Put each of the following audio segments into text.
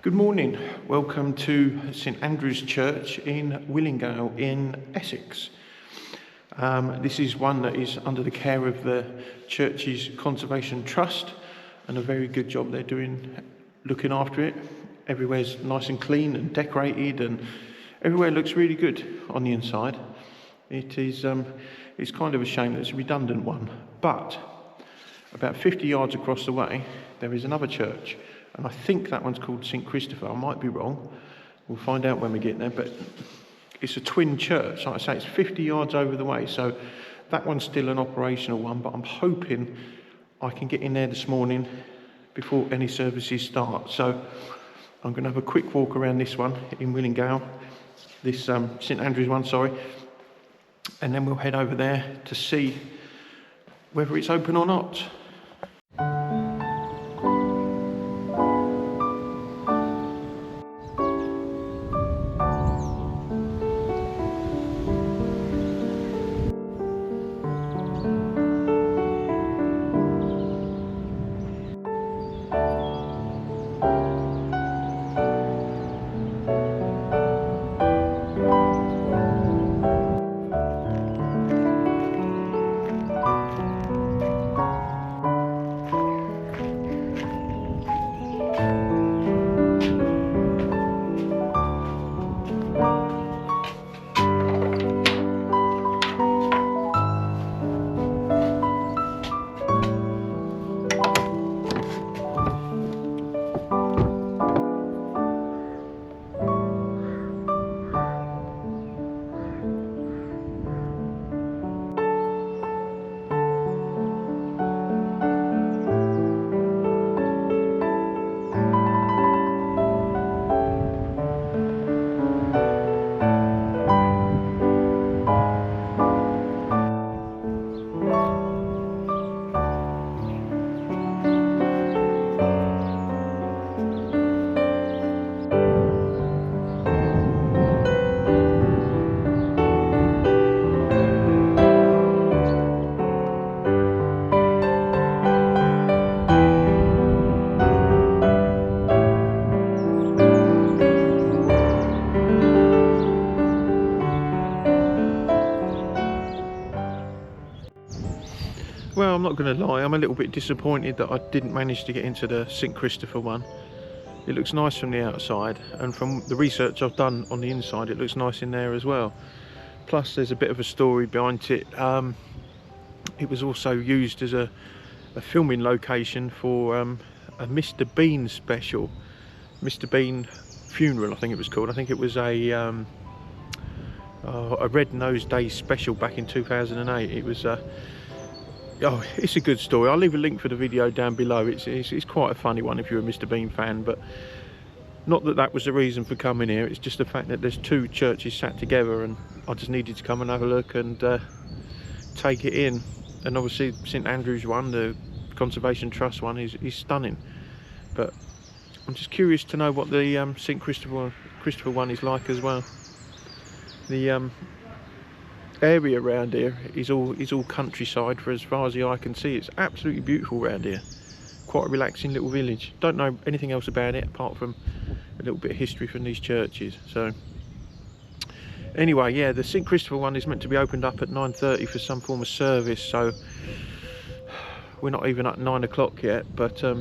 Good morning. Welcome to St Andrew's Church in Willingale in Essex. This is one that is under the care of the church's Conservation Trust, and a very good job they're doing looking after it. Everywhere's nice and clean and decorated, and everywhere looks really good on the inside. It is it's kind of a shame that it's a redundant one, but about 50 yards across the way there is another church, and I think that one's called St Christopher. I might be wrong. We'll find out when we get there, but it's a twin church. Like I say, it's 50 yards over the way, so that one's still an operational one, but I'm hoping I can get in there this morning before any services start. So I'm going to have a quick walk around this one in Willingale, this St Andrew's one, sorry, and then we'll head over there to see whether it's open or not. Well, I'm not going to lie, I'm a little bit disappointed that I didn't manage to get into the St Christopher one. It looks nice from the outside, and from the research I've done on the inside, it looks nice in there as well. Plus there's a bit of a story behind it. It was also used as a filming location for a Mr Bean special, Mr Bean Funeral I think it was called. I think it was a Red Nose Day special back in 2008. It was oh, it's a good story. I'll leave a link for the video down below. It's quite a funny one if you're a Mr Bean fan, but not that that was the reason for coming here. It's just the fact that there's two churches sat together, and I just needed to come and have a look and take it in. And obviously St Andrew's one, the Conservation Trust one, is stunning. But I'm just curious to know what the St Christopher one is like as well. The area around here is all countryside for as far as the eye can see. It's absolutely beautiful around here. Quite a relaxing little village. Don't know anything else about it apart from a little bit of history from these churches. So anyway, yeah, the St Christopher one is meant to be opened up at 9:30 for some form of service, so we're not even at 9 o'clock yet, but I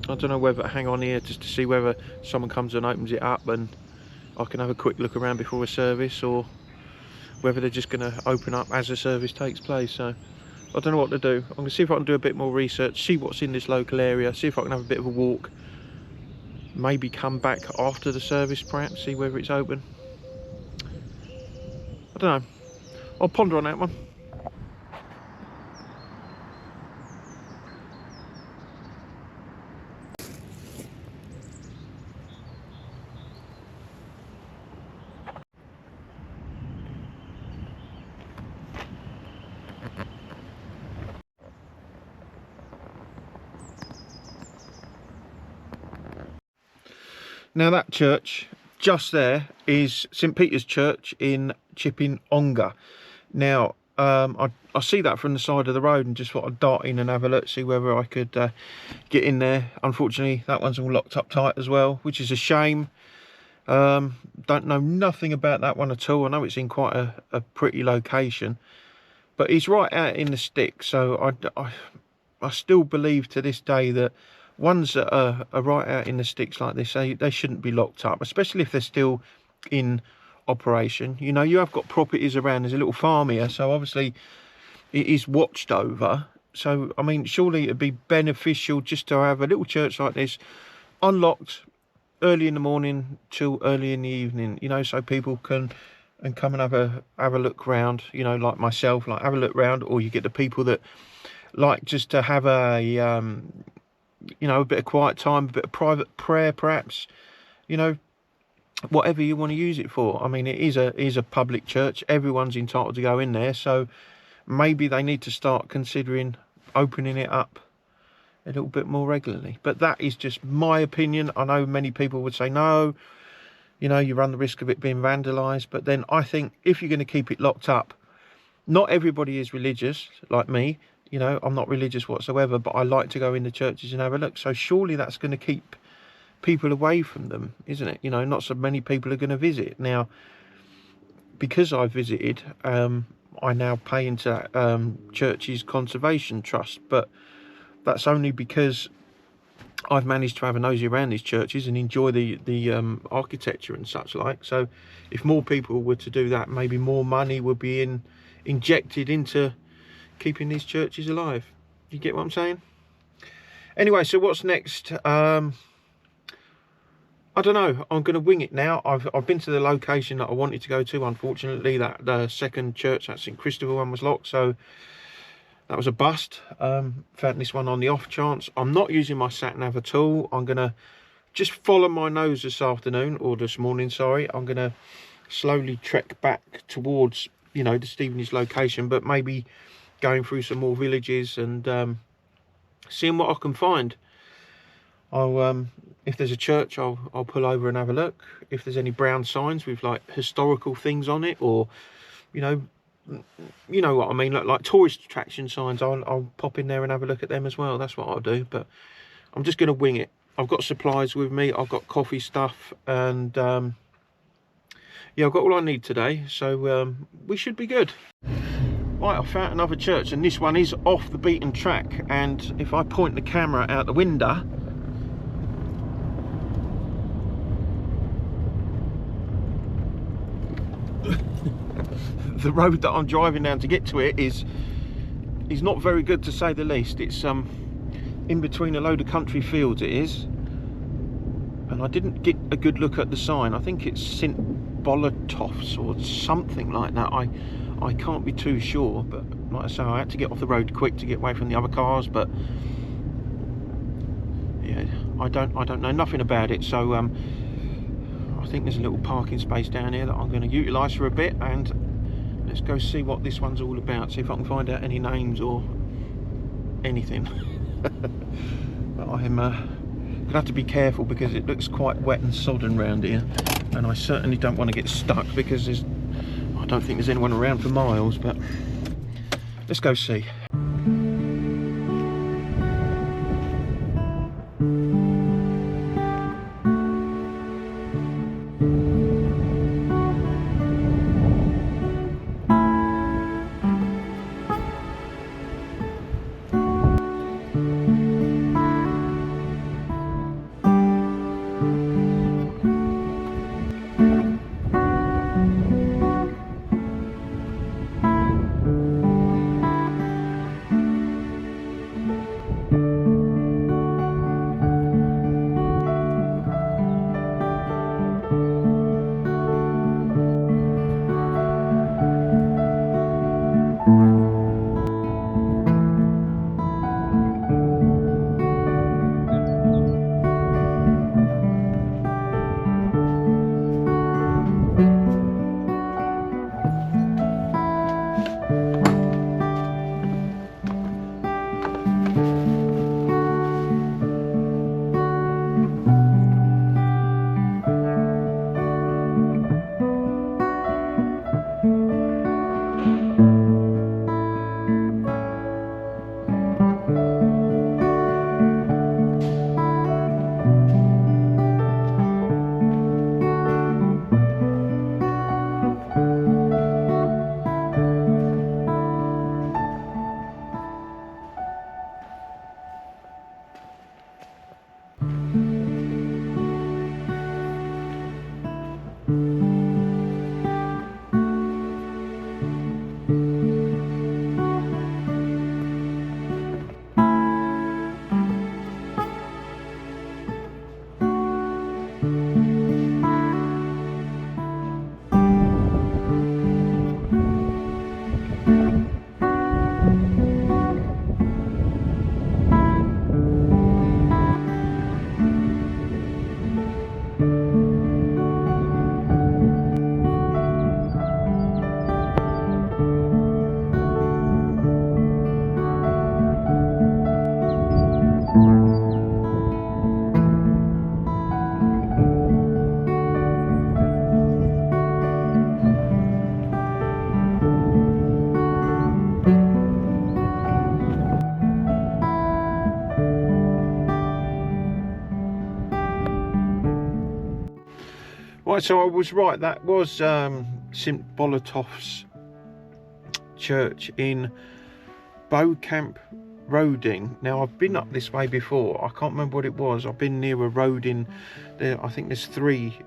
don't know whether to hang on here just to see whether someone comes and opens it up and I can have a quick look around before a service, or whether they're just going to open up as the service takes place. So I don't know what to do. I'm going to see if I can do a bit more research, see what's in this local area, see if I can have a bit of a walk, maybe come back after the service perhaps, see whether it's open. I don't know. I'll ponder on that one. Now that church just there is St Peter's Church in Chipping Ongar. Now I see that from the side of the road and just thought I'd dart in and have a look, see whether I could get in there. Unfortunately that one's all locked up tight as well, which is a shame. Don't know nothing about that one at all. I know it's in quite a pretty location, but it's right out in the sticks, so I still believe to this day that ones that are right out in the sticks like this, they shouldn't be locked up, especially if they're still in operation. You know, you have got properties around. There's a little farm here, so obviously it is watched over. So I mean, surely it'd be beneficial just to have a little church like this unlocked early in the morning till early in the evening, you know, so people can come and have a look round, you know, like myself, like have a look round. Or you get the people that like just to have a you know, a bit of quiet time, a bit of private prayer perhaps, you know, whatever you want to use it for. I mean, it is a public church, everyone's entitled to go in there, so maybe they need to start considering opening it up a little bit more regularly. But that is just my opinion. I know many people would say no, you know, you run the risk of it being vandalised, but then I think if you're going to keep it locked up, not everybody is religious like me. You know, I'm not religious whatsoever, but I like to go in the churches and have a look. So surely that's going to keep people away from them, isn't it? You know, not so many people are going to visit. Now, because I visited, I now pay into that church's conservation trust, but that's only because I've managed to have a nosy around these churches and enjoy the architecture and such like. So if more people were to do that, maybe more money would be injected into keeping these churches alive. You get what I'm saying? Anyway, so what's next? I don't know. I'm going to wing it now. I've been to the location that I wanted to go to. Unfortunately, that the second church, that St Christopher one, was locked, so that was a bust. Found this one on the off chance. I'm not using my sat nav at all. I'm going to just follow my nose this afternoon, or this morning, sorry. I'm going to slowly trek back towards, you know, the Stevenage location, but maybe going through some more villages and seeing what I can find. I'll if there's a church, I'll pull over and have a look. If there's any brown signs with like historical things on it, or you know what I mean, like tourist attraction signs, I'll pop in there and have a look at them as well. That's what I'll do. But I'm just going to wing it. I've got supplies with me. I've got coffee stuff, and yeah, I've got all I need today, so we should be good. Right, I found another church, and this one is off the beaten track, and if I point the camera out the window, the road that I'm driving down to get to it is not very good, to say the least. It's in between a load of country fields, it is, and I didn't get a good look at the sign. I think it's St Bolatoffs or something like that. I can't be too sure, but like I say, I had to get off the road quick to get away from the other cars. But yeah, I don't know nothing about it, so I think there's a little parking space down here that I'm going to utilise for a bit, and let's go see what this one's all about, see if I can find out any names or anything. But I'm gonna have to be careful because it looks quite wet and sodden round here, and I certainly don't want to get stuck because there's I don't think there's anyone around for miles, but let's go see. Right, so I was right, that was St Bolotov's church in Beaucamp Roding. Now, I've been up this way before. I can't remember what it was. I've been near a road in there. I think there's three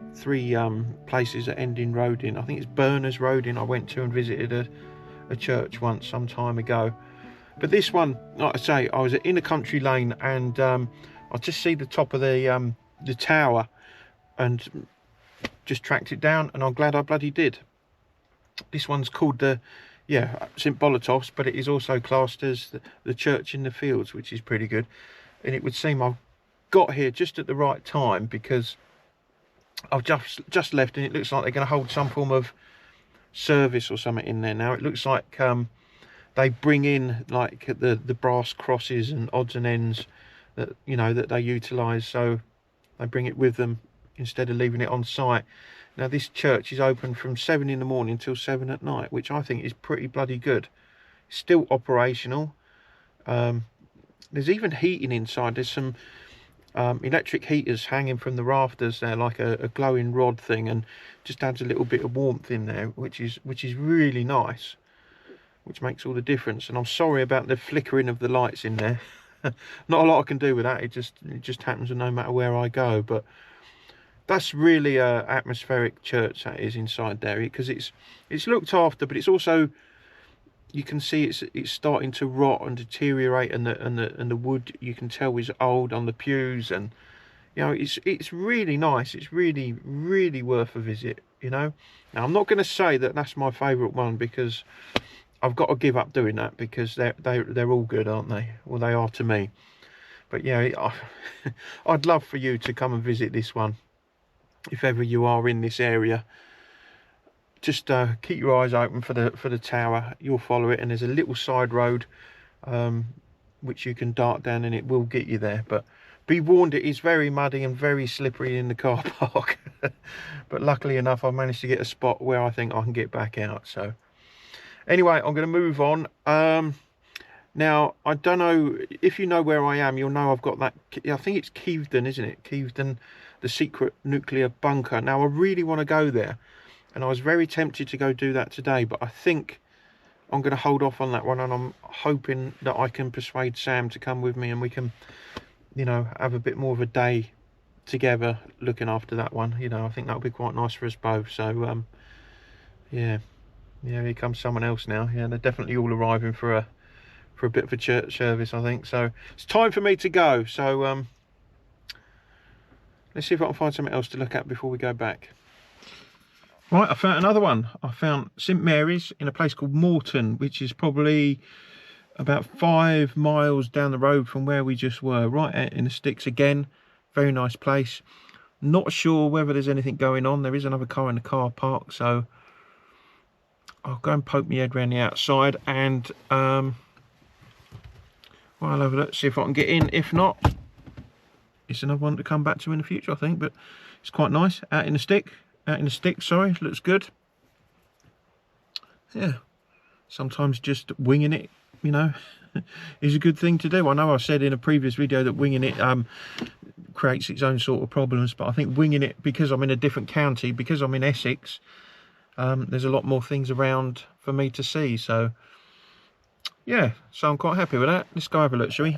places that end in Roding. I think it's Berners Roding I went to and visited a church once some time ago. But this one, like I say, I was in a country lane, and I just see the top of the tower and just tracked it down, and I'm glad I bloody did. This one's called St Bolotov's, but it is also classed as the church in the fields, which is pretty good. And it would seem I've got here just at the right time, because I've just left, and it looks like they're going to hold some form of service or something in there now. It looks like they bring in like the brass crosses and odds and ends that that they utilise, so they bring it with them instead of leaving it on site. Now, this church is open from 7 in the morning till 7 at night, which I think is pretty bloody good. It's still operational. There's even heating inside. There's some electric heaters hanging from the rafters there, like a glowing rod thing, and just adds a little bit of warmth in there, which is really nice, which makes all the difference. And I'm sorry about the flickering of the lights in there. Not a lot I can do with that. It just happens no matter where I go. But that's really a atmospheric church, that is, inside there, because it's looked after, but it's also, you can see it's starting to rot and deteriorate, and the wood, you can tell, is old on the pews, and it's really nice. It's really worth a visit. Now, I'm not going to say that that's my favourite one, because I've got to give up doing that, because they're all good, aren't they? Well, they are to me. But yeah, I'd love for you to come and visit this one. If ever you are in this area, just keep your eyes open for the tower. You'll follow it, and there's a little side road which you can dart down, and it will get you there. But be warned, it is very muddy and very slippery in the car park. But luckily enough, I managed to get a spot where I think I can get back out. So anyway, I'm going to move on. Now, I don't know if you know where I am. You'll know I've got that. I think it's Kevedon, isn't it? Kevedon, the secret nuclear bunker. Now, I really want to go there, and I was very tempted to go do that today, but I think I'm going to hold off on that one, and I'm hoping that I can persuade Sam to come with me, and we can, you know, have a bit more of a day together looking after that one. You know, I think that'll be quite nice for us both. So yeah, here comes someone else now. Yeah, they're definitely all arriving for a bit of a church service, I think. So it's time for me to go. So let's see if I can find something else to look at before we go back. Right, I found another one. I found St Mary's in a place called Morton, which is probably about 5 miles down the road from where we just were, right out in the sticks again. Very nice place. Not sure whether there's anything going on. There is another car in the car park, so I'll go and poke my head around the outside, and well, I'll have a look, see if I can get in. If not, it's another one to come back to in the future, I think. But it's quite nice out in the stick. Sorry, looks good. Yeah, sometimes just winging it, you know, is a good thing to do. I know I said in a previous video that winging it creates its own sort of problems, but I think winging it, because I'm in a different county, because I'm in Essex, there's a lot more things around for me to see. So yeah, so I'm quite happy with that. Let's go have a look, shall we?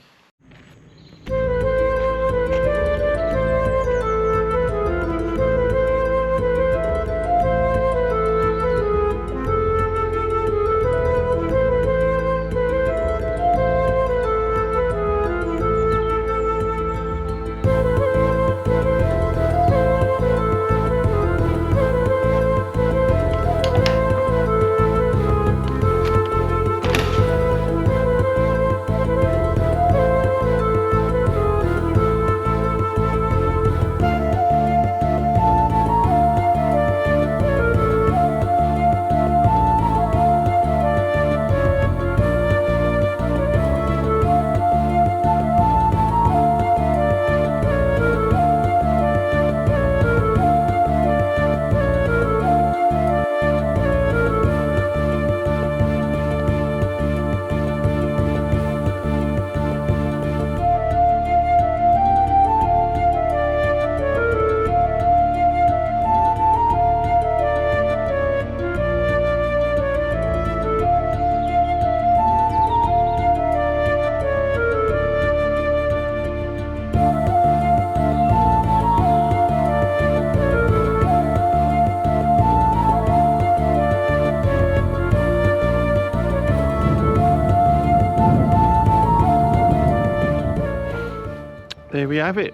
There we have it.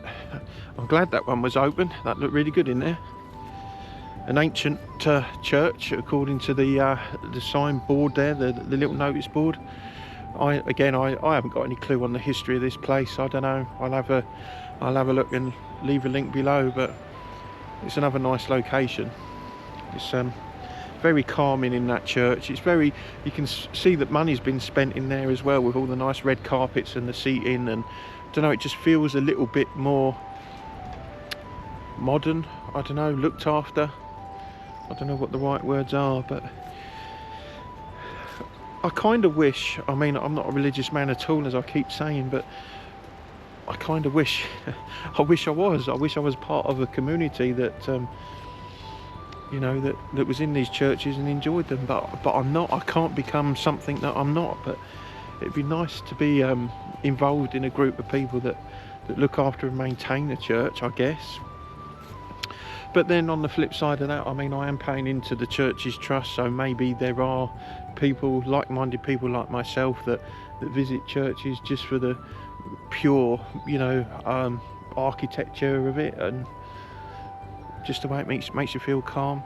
I'm glad that one was open. That looked really good in there. An ancient church, according to the signboard there, the little notice board. I haven't got any clue on the history of this place. I don't know. I'll have a look and leave a link below. But it's another nice location. It's very calming in that church. It's very, you can see that money's been spent in there as well, with all the nice red carpets and the seating, and I don't know, it just feels a little bit more modern. I don't know, looked after. I don't know what the right words are, but I kind of wish, I mean, I'm not a religious man at all, as I keep saying, but I kind of wish, I wish I was part of a community that, you know, that was in these churches and enjoyed them, but I'm not. I can't become something that I'm not. But it'd be nice to be involved in a group of people that look after and maintain the church, I guess. But then on the flip side of that, I mean, I am paying into the church's trust, so maybe there are people, like-minded people like myself, that visit churches just for the pure, you know, architecture of it, and just the way it makes you feel calm.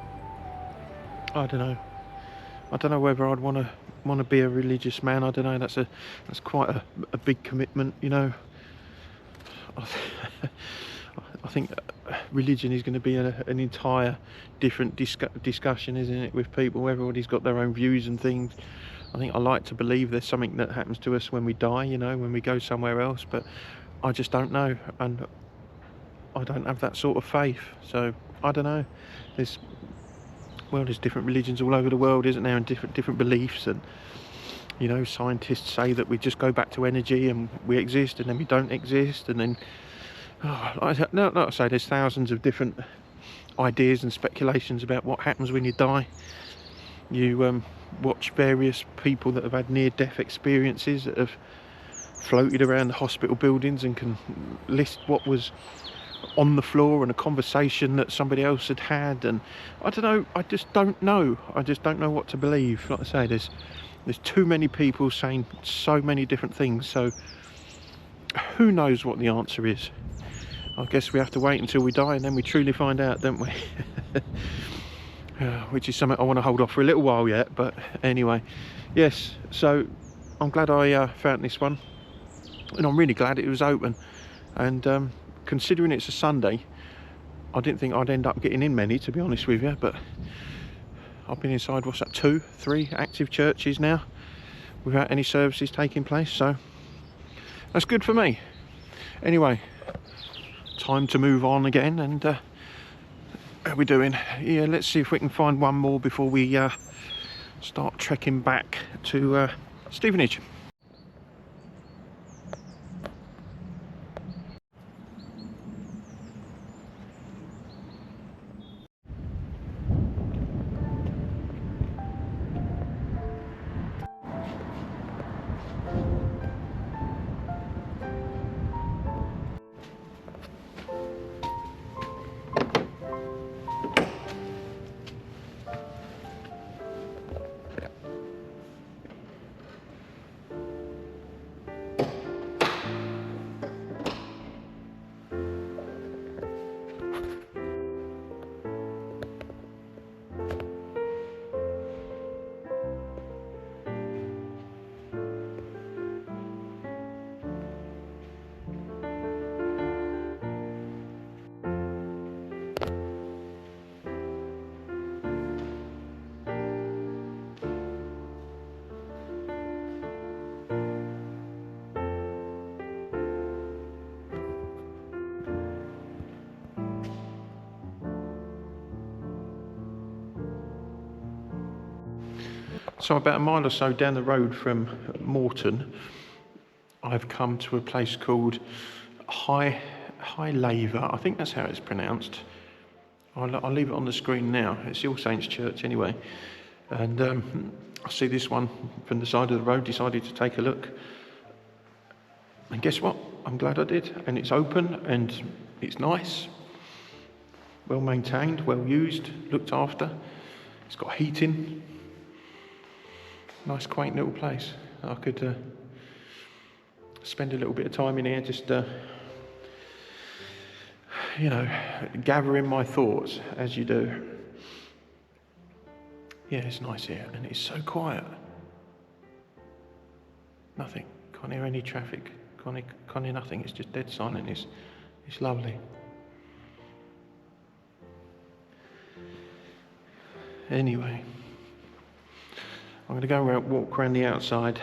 I don't know whether I'd want to be a religious man. I don't know. That's quite a big commitment, you know. I think religion is going to be an entire different discussion, isn't it, with people. Everybody's got their own views and things. I think I like to believe there's something that happens to us when we die, you know, when we go somewhere else. But I just don't know, and I don't have that sort of faith. So I don't know. There's different religions all over the world, isn't there, and different beliefs, and scientists say that we just go back to energy and we exist, and then we don't exist, and then like I say, there's thousands of different ideas and speculations about what happens when you die. You watch various people that have had near-death experiences that have floated around the hospital buildings and can list what was on the floor and a conversation that somebody else had had, and I don't know. I just don't know what to believe. Like I say, there's too many people saying so many different things, so who knows what the answer is. I guess we have to wait until we die and then we truly find out, don't we? Which is something I want to hold off for a little while yet, but anyway, yes, so I'm glad I found this one, and I'm really glad it was open, and considering it's a Sunday, I didn't think I'd end up getting in many, to be honest with you, but I've been inside, what's that, 2-3 active churches now without any services taking place, so that's good for me. Anyway, time to move on again, and how are we doing? Yeah, let's see if we can find one more before we start trekking back to Stevenage. So about a mile or so down the road from Morton, I've come to a place called High Laver. I think that's how it's pronounced. I'll leave it on the screen now. It's the All Saints Church anyway. And I see this one from the side of the road, decided to take a look. And guess what? I'm glad I did. And it's open and it's nice. Well maintained, well used, looked after. It's got heating. Nice quaint little place. I could spend a little bit of time in here just gathering my thoughts as you do. Yeah, it's nice here and it's so quiet. Nothing. Can't hear any traffic. Can't hear nothing. It's just dead silent. It's lovely. Anyway, I'm going to go around, walk around the outside.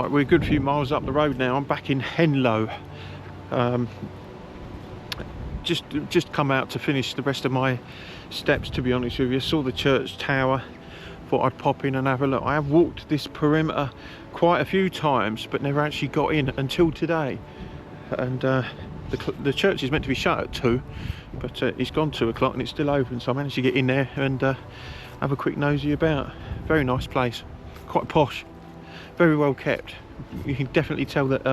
Right, we're a good few miles up the road now. I'm back in Henlow. Just come out to finish the rest of my steps, to be honest with you. Saw the church tower, thought I'd pop in and have a look. I have walked this perimeter quite a few times, but never actually got in until today. And the church is meant to be shut at 2, but it's gone 2 o'clock and it's still open, so I managed to get in there and have a quick nosy about. Very nice place, quite posh, very well kept. You can definitely tell that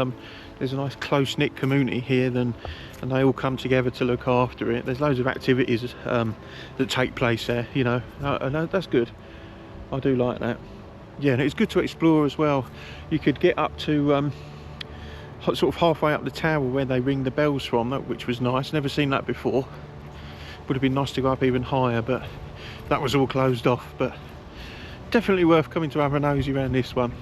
there's a nice close-knit community here, and they all come together to look after it. There's loads of activities that take place there, you know. That's good. I do like that. Yeah, and it's good to explore as well. You could get up to sort of halfway up the tower where they ring the bells from, which was nice. Never seen that before. Would have been nice to go up even higher, but that was all closed off. But definitely worth coming to have a nosy around this one.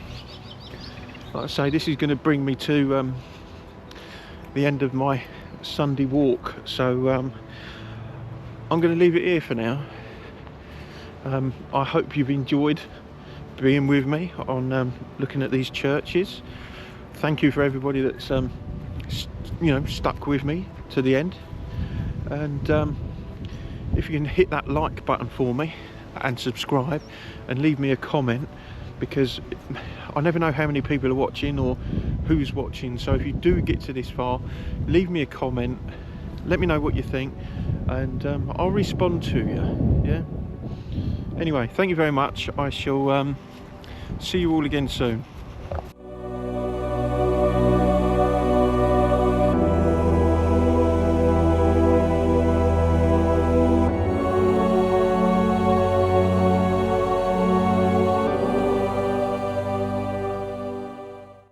Like I say, this is going to bring me to the end of my Sunday walk, so I'm going to leave it here for now. I hope you've enjoyed being with me on looking at these churches. Thank you for everybody that's stuck with me to the end, and if you can hit that like button for me and subscribe and leave me a comment, because I never know how many people are watching or who's watching. So if you do get to this far, leave me a comment, let me know what you think, and I'll respond to you. Yeah. Anyway, thank you very much. I shall see you all again soon.